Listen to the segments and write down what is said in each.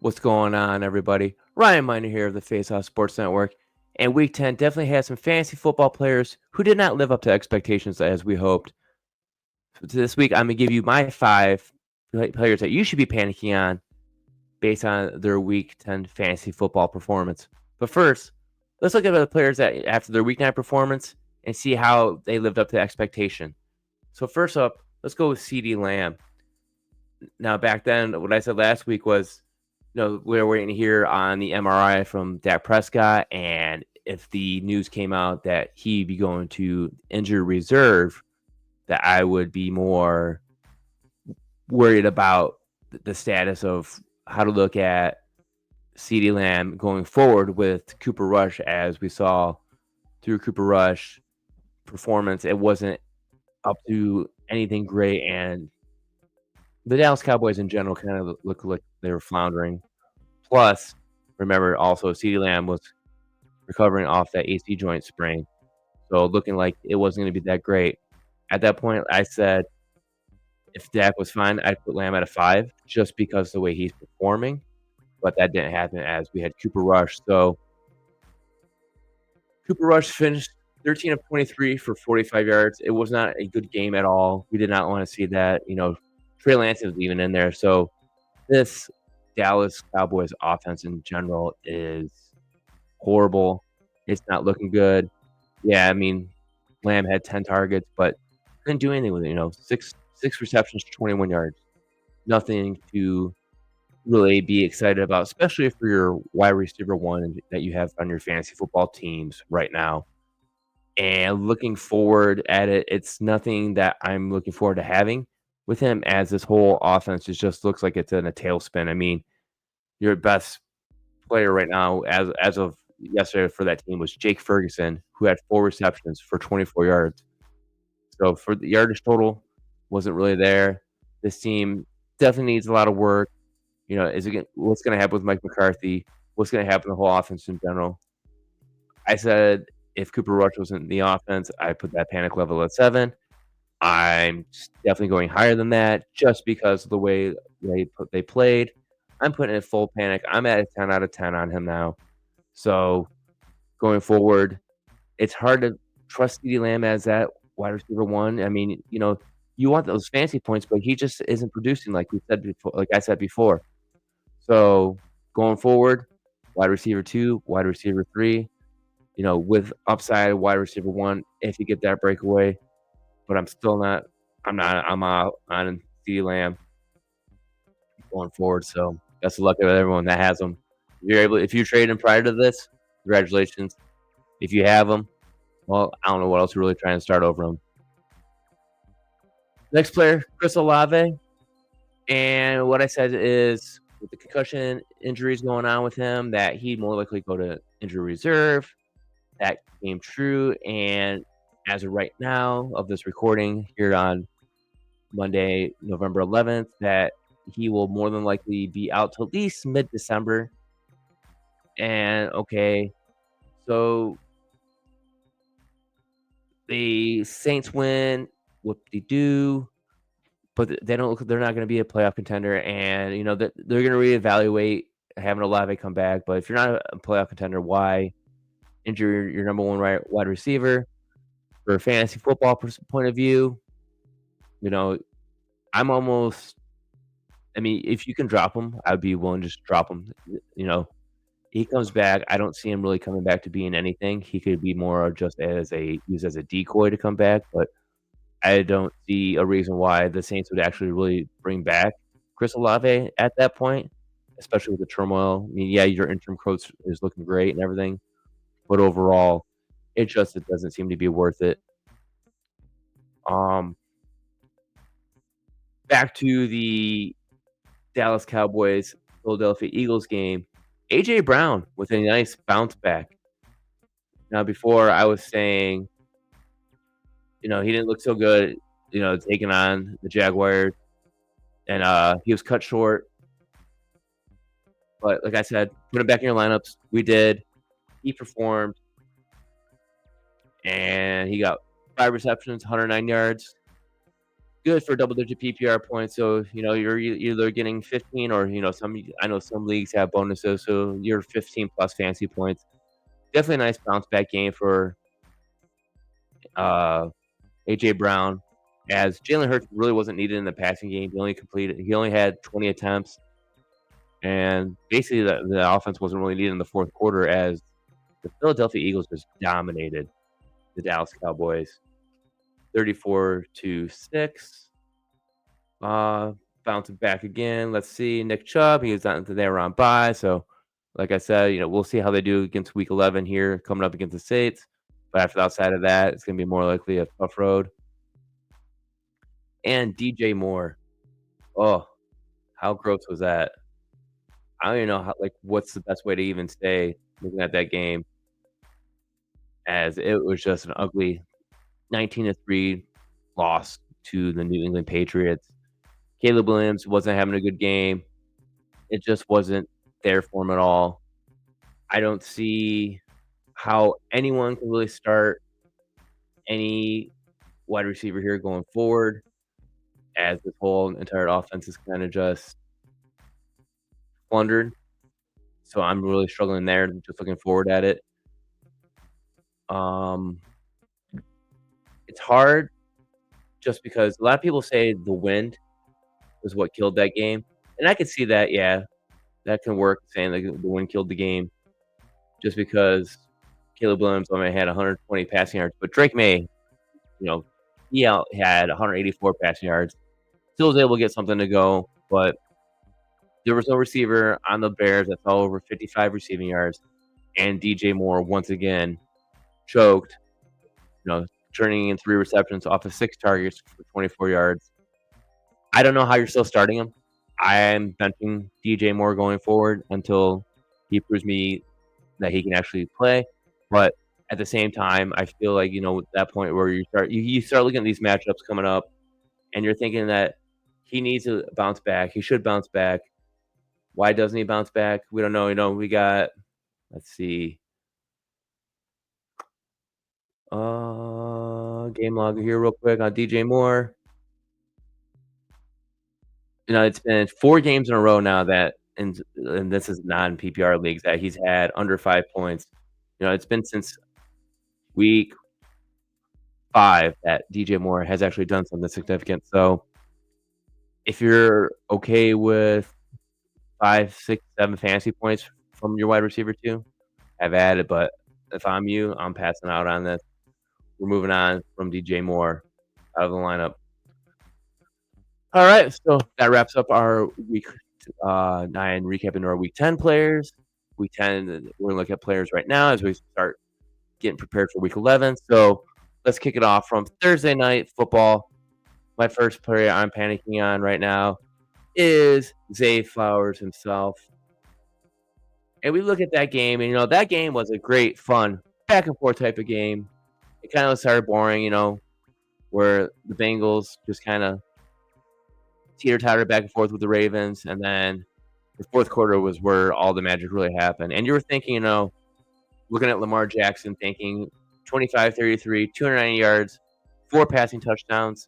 What's going on, everybody? Ryan Miner here of the Face Off Sports Network. And Week 10 definitely had some fantasy football players who did not live up to expectations as we hoped. So this week, I'm going to give you my 5 players that you should be panicking on based on their Week 10 fantasy football performance. But first, let's look at the players that after their Week 9 performance and see how they lived up to expectation. So first up, let's go with CeeDee Lamb. Now, back then, what I said last week was, we were waiting to hear on the MRI from Dak Prescott, and if the news came out that he'd be going to injured reserve, that I would be more worried about the status of how to look at CeeDee Lamb going forward with Cooper Rush. As we saw through Cooper Rush performance, it wasn't up to anything great, and the Dallas Cowboys in general kind of looked like they were floundering. Plus, remember also CeeDee Lamb was recovering off that AC joint sprain, so looking like it wasn't going to be that great. At that point, I said if Dak was fine, I'd put Lamb at a 5 just because of the way he's performing, but that didn't happen as we had Cooper Rush. So Cooper Rush finished 13 of 23 for 45 yards. It was not a good game at all. We did not want to see that. Trey Lance was even in there. So this Dallas Cowboys offense in general is horrible. It's not looking good. Yeah, I mean, Lamb had 10 targets, but couldn't do anything with it. Six receptions, 21 yards. Nothing to really be excited about, especially for your wide receiver one that you have on your fantasy football teams right now. And looking forward at it, it's nothing that I'm looking forward to having with him, as this whole offense just looks like it's in a tailspin. I mean, your best player right now, as of yesterday for that team, was Jake Ferguson, who had 4 receptions for 24 yards. So for the yardage total, wasn't really there. This team definitely needs a lot of work. What's going to happen with Mike McCarthy? What's going to happen to the whole offense in general? I said if Cooper Rush wasn't in the offense, I put that panic level at 7. I'm definitely going higher than that just because of the way they played. I'm putting it full panic. I'm at a 10 out of 10 on him now. So going forward, it's hard to trust CeeDee Lamb as that wide receiver one. I mean, you want those fancy points, but he just isn't producing like I said before. So going forward, wide receiver 2, wide receiver 3, with upside wide receiver 1 if you get that breakaway. But I'm out on CeeDee Lamb going forward. So best of luck to everyone that has them. If you trade him prior to this, congratulations. If you have him, well, I don't know what else you're really trying to start over him. Next player, Chris Olave. And what I said is, with the concussion injuries going on with him, that he'd more likely go to injury reserve. That came true. And as of right now of this recording here on Monday, November 11th, that he will more than likely be out till at least mid-December. And okay, so the Saints win, whoop-de-doo, but they're not going to be a playoff contender, and they're going to reevaluate having Olave come back. But if you're not a playoff contender, why injure your number one wide receiver? For a fantasy football point of view, I'm almost. I mean, if you can drop him, I'd be willing to just drop him. He comes back. I don't see him really coming back to being anything. He could be more just used as a decoy to come back, but I don't see a reason why the Saints would actually really bring back Chris Olave at that point, especially with the turmoil. I mean, yeah, your interim coach is looking great and everything, but overall, it doesn't seem to be worth it. Back to the Dallas Cowboys Philadelphia Eagles game, A.J. Brown with a nice bounce back. Now, before I was saying, he didn't look so good, taking on the Jaguars, and he was cut short. But like I said, put him back in your lineups. We did. He performed, and he got 5 receptions, 109 yards. good for double-digit PPR points. So, you're either getting 15 or, I know some leagues have bonuses, so you're 15 plus fantasy points. Definitely a nice bounce back game for uh, AJ Brown, as Jalen Hurts really wasn't needed in the passing game. He only had 20 attempts, and basically the offense wasn't really needed in the fourth quarter as the Philadelphia Eagles just dominated the Dallas Cowboys 34-6. Bouncing back again. Let's see. Nick Chubb, he was on there on bye. So, like I said, we'll see how they do against Week 11 here, coming up against the Saints. But outside of that, it's going to be more likely a tough road. And DJ Moore. Oh, how gross was that? I don't even know what's the best way to even say looking at that game, as it was just an ugly 19-3 loss to the New England Patriots. Caleb Williams wasn't having a good game. It just wasn't there for him at all. I don't see how anyone can really start any wide receiver here going forward, as this whole entire offense is kind of just plundered. So I'm really struggling there, just looking forward at it. It's hard just because a lot of people say the wind was what killed that game. And I could see that, yeah, that can work, saying the wind killed the game, just because Caleb Williams only had 120 passing yards. But Drake May, he had 184 passing yards. Still was able to get something to go, but there was no receiver on the Bears that fell over 55 receiving yards. And DJ Moore, once again, choked, turning in 3 receptions off of 6 targets for 24 yards. I don't know how you're still starting him. I am benching DJ Moore going forward until he proves me that he can actually play. But at the same time, I feel like, at that point where you start looking at these matchups coming up, and you're thinking that he needs to bounce back. He should bounce back. Why doesn't he bounce back? We don't know. We got, let's see, game log here real quick on DJ Moore. It's been 4 games in a row now that, and this is non-PPR leagues, that he's had under 5 points. It's been since week 5 that DJ Moore has actually done something significant. So if you're okay with 5, 6, 7 fantasy points from your wide receiver 2, I've added. But if I'm you, I'm passing out on this. We're moving on from DJ Moore out of the lineup. All right, so that wraps up our week 9 recapping our week 10 players. Week 10, we're going to look at players right now as we start getting prepared for week 11. So let's kick it off from Thursday night football. My first player I'm panicking on right now is Zay Flowers himself. And we look at that game, and that game was a great, fun, back and forth type of game. It kind of started boring, where the Bengals just kind of teeter-totter back and forth with the Ravens, and then the fourth quarter was where all the magic really happened. And you were thinking, looking at Lamar Jackson, thinking 25-33, 290 yards, 4 passing touchdowns.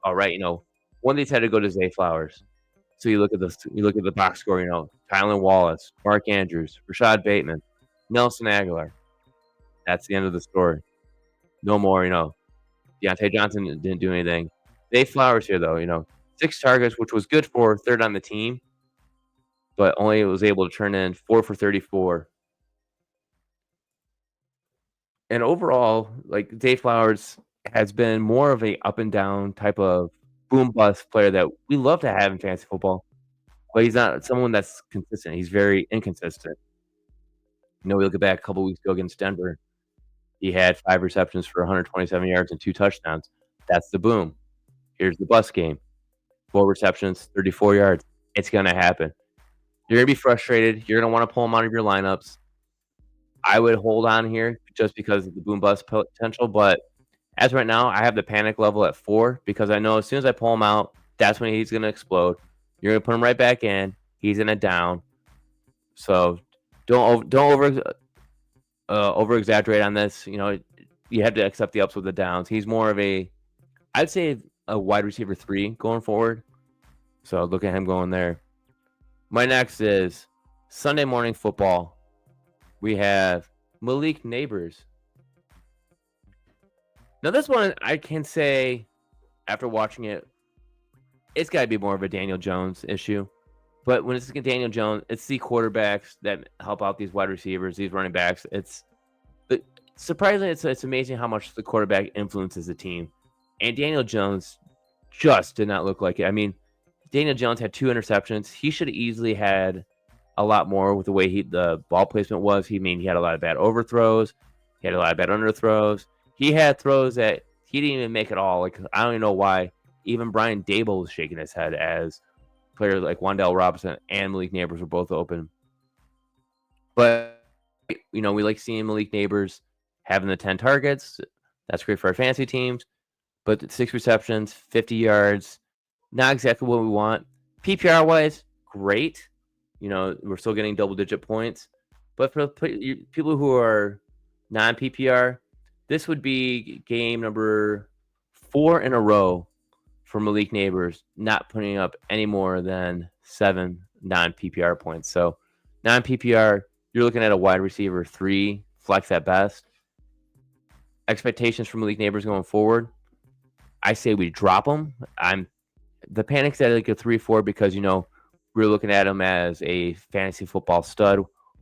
All right, one of these had to go to Zay Flowers. So you look at the box score, Tylan Wallace, Mark Andrews, Rashad Bateman, Nelson Aguilar. That's the end of the story. No more, Deontay Johnson didn't do anything. Zay Flowers here, though, 6 targets, which was good for third on the team, but only was able to turn in 4 for 34. And overall, Zay Flowers has been more of a up and down type of boom bust player that we love to have in fantasy football, but he's not someone that's consistent. He's very inconsistent. We look back a couple weeks ago against Denver. He had 5 receptions for 127 yards and 2 touchdowns. That's the boom. Here's the bust game. 4 receptions, 34 yards. It's going to happen. You're going to be frustrated. You're going to want to pull him out of your lineups. I would hold on here just because of the boom bust potential, but as right now, I have the panic level at 4 because I know as soon as I pull him out, that's when he's going to explode. You're going to put him right back in. He's in a down. So don't over exaggerate on this. You have to accept the ups with the downs. He's more of I'd say a wide receiver 3 going forward. So look at him going there. My next is Sunday Morning Football. We have Malik Nabers. Now this one, I can say, after watching it, it's got to be more of a Daniel Jones issue. But when it's Daniel Jones, it's the quarterbacks that help out these wide receivers, these running backs. Surprisingly, it's amazing how much the quarterback influences the team. And Daniel Jones just did not look like it. I mean, Daniel Jones had 2 interceptions. He should have easily had a lot more with the way the ball placement was. He had a lot of bad overthrows. He had a lot of bad underthrows. He had throws that he didn't even make at all. Like, I don't even know why. Even Brian Dable was shaking his head as players like Wan'Dale Robinson and Malik Nabers were both open. But, we like seeing Malik Nabers having the 10 targets. That's great for our fantasy teams. But 6 receptions, 50 yards, not exactly what we want. PPR-wise, great. We're still getting double-digit points. But for people who are non-PPR, this would be game number 4 in a row for Malik Nabers not putting up any more than 7 non-PPR points. So non-PPR, you're looking at a wide receiver 3, flex at best. Expectations for Malik Nabers going forward, I say we drop him. The panic's at like a 3-4 because, we're looking at him as a fantasy football stud,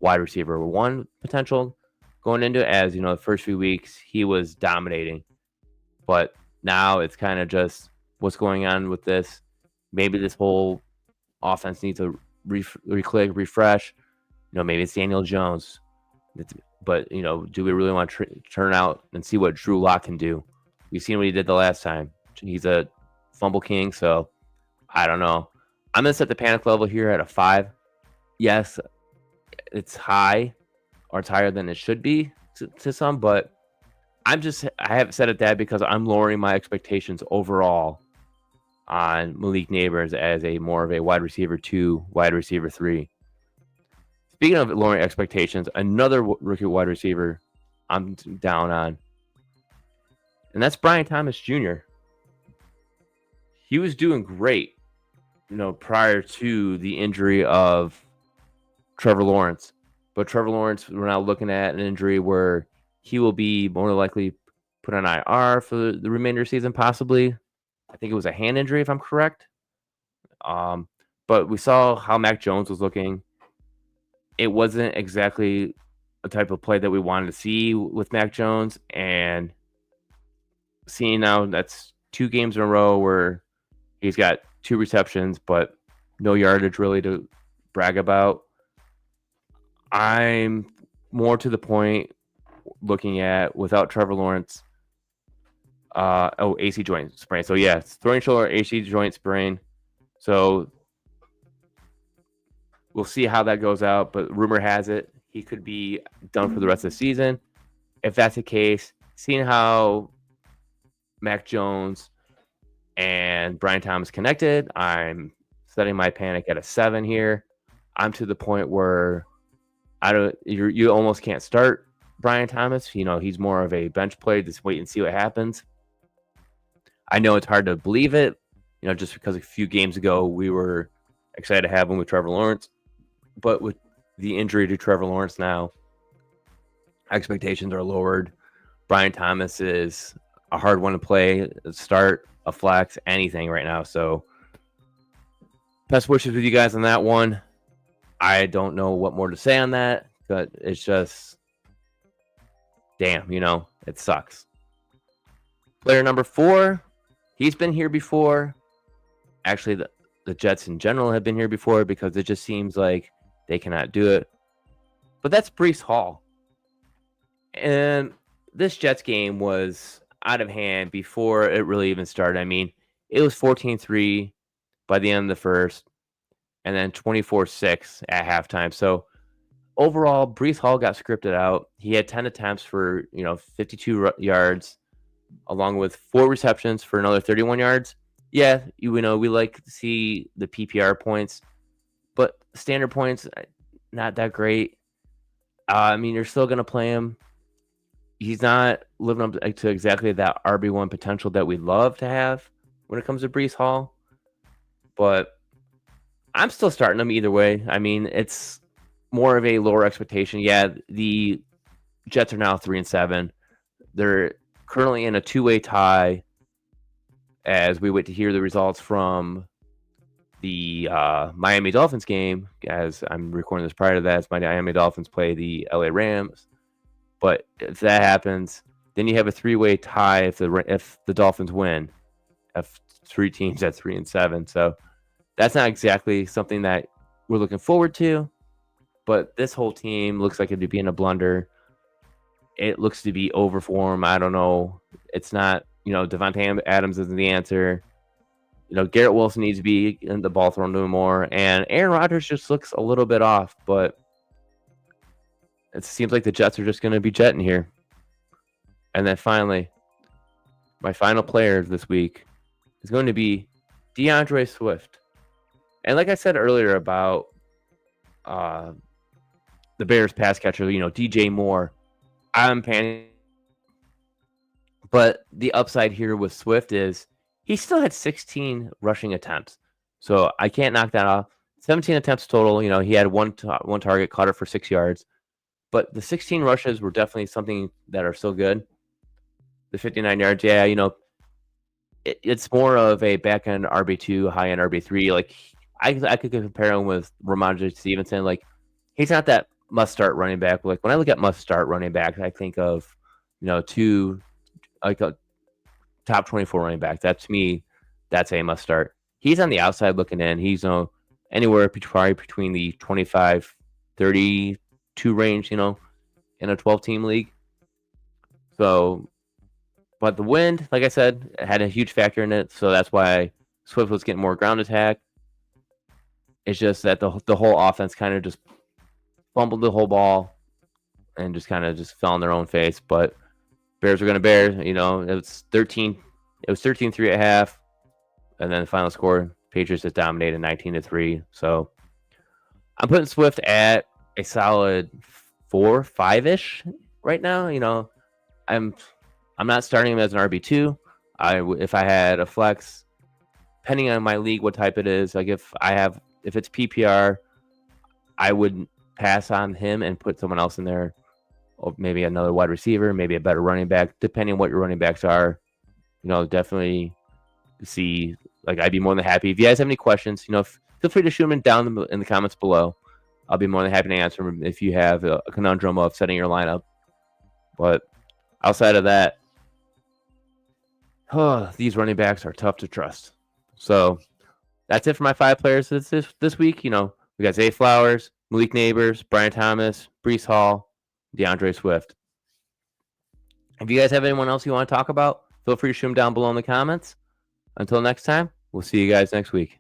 wide receiver 1 potential going into it. As, the first few weeks, he was dominating. But now it's kind of just what's going on with this. Maybe this whole offense needs a refresh. Maybe it's Daniel Jones. But, do we really want to turn out and see what Drew Lock can do? We've seen what he did the last time. He's a fumble king, so I don't know. I'm going to set the panic level here at a 5. Yes, it's high, or it's higher than it should be to some, but I haven't set it that because I'm lowering my expectations overall on Malik Nabers as more of a wide receiver 2, wide receiver 3. Speaking of lowering expectations, another rookie wide receiver I'm down on, and that's Brian Thomas Jr. He was doing great, prior to the injury of Trevor Lawrence. But Trevor Lawrence, we're now looking at an injury where he will be more likely put on IR for the remainder of the season, possibly. I think it was a hand injury, if I'm correct. But we saw how Mac Jones was looking. It wasn't exactly a type of play that we wanted to see with Mac Jones. And seeing now that's 2 games in a row where he's got 2 receptions, but no yardage really to brag about. I'm more to the point looking at without Trevor Lawrence. AC joint sprain. So yeah, throwing shoulder, AC joint sprain. So we'll see how that goes out. But rumor has it he could be done for the rest of the season. If that's the case, seeing how Mac Jones and Brian Thomas connected, I'm setting my panic at a 7 here. I'm to the point where you almost can't start Brian Thomas. He's more of a bench play. Just wait and see what happens. I know it's hard to believe it, just because a few games ago we were excited to have him with Trevor Lawrence. But with the injury to Trevor Lawrence now, expectations are lowered. Brian Thomas is a hard one to play, start, a flex, anything right now. So best wishes with you guys on that one. I don't know what more to say on that, but it's just, damn, it sucks. Player number 4, he's been here before. Actually, the Jets in general have been here before because it just seems like they cannot do it. But that's Bree Hall. And this Jets game was out of hand before it really even started. I mean, it was 14-3 by the end of the first, and then 24-6 at halftime. So overall, Bree Hall got scripted out. He had 10 attempts for 52 yards, along with 4 receptions for another 31 yards. Yeah, we like to see the PPR points, but standard points, not that great. You're still going to play him. He's not living up to exactly that RB1 potential that we'd love to have when it comes to Bree Hall, but I'm still starting them either way. I mean, it's more of a lower expectation. Yeah, the Jets are now 3-7. They're currently in a two-way tie as we wait to hear the results from the Miami Dolphins game. As I'm recording this prior to that, as my Miami Dolphins play the LA Rams. But if that happens, then you have a three-way tie if the Dolphins win. Of three teams at 3-7. So that's not exactly something that we're looking forward to. But this whole team looks like it'd be in a blunder. It looks to be over for him. I don't know. It's not, Devontae Adams isn't the answer. Garrett Wilson needs to be in the ball thrown to him more. And Aaron Rodgers just looks a little bit off. But it seems like the Jets are just going to be jetting here. And then finally, my final player this week is going to be DeAndre Swift. And like I said earlier about the Bears pass catcher, DJ Moore, I'm panicking. But the upside here with Swift is he still had 16 rushing attempts. So I can't knock that off. 17 attempts total. He had one target, caught it for 6 yards. But the 16 rushes were definitely something that are still good. The 59 yards, yeah, it's more of a back-end RB2, high-end RB3. Like, I could compare him with Ramondre Stevenson. Like, he's not that must-start running back. Like, when I look at must-start running backs, I think of, a top 24 running back. That, to me, that's a must-start. He's on the outside looking in. He's anywhere probably between the 25, 32 range, in a 12-team league. So, but the wind, like I said, had a huge factor in it. So that's why Swift was getting more ground attack. It's just that the whole offense kind of just fumbled the whole ball and just kind of just fell on their own face. But Bears are going to bear. It was 13. It was 13-3 at half, and then the final score, Patriots just dominated 19-3. So I'm putting Swift at a solid 4-5-ish right now. I'm not starting him as an RB2. If I had a flex, depending on my league, what type it is, like if it's PPR, I would pass on him and put someone else in there, or maybe another wide receiver, maybe a better running back, depending on what your running backs are. Definitely see. Like, I'd be more than happy. If you guys have any questions, feel free to shoot them down in the comments below. I'll be more than happy to answer them if you have a conundrum of setting your lineup. But outside of that, these running backs are tough to trust. So that's it for my 5 players this week. We got Zay Flowers, Malik Nabers, Brian Thomas, Bree Hall, DeAndre Swift. If you guys have anyone else you want to talk about, feel free to shoot them down below in the comments. Until next time, we'll see you guys next week.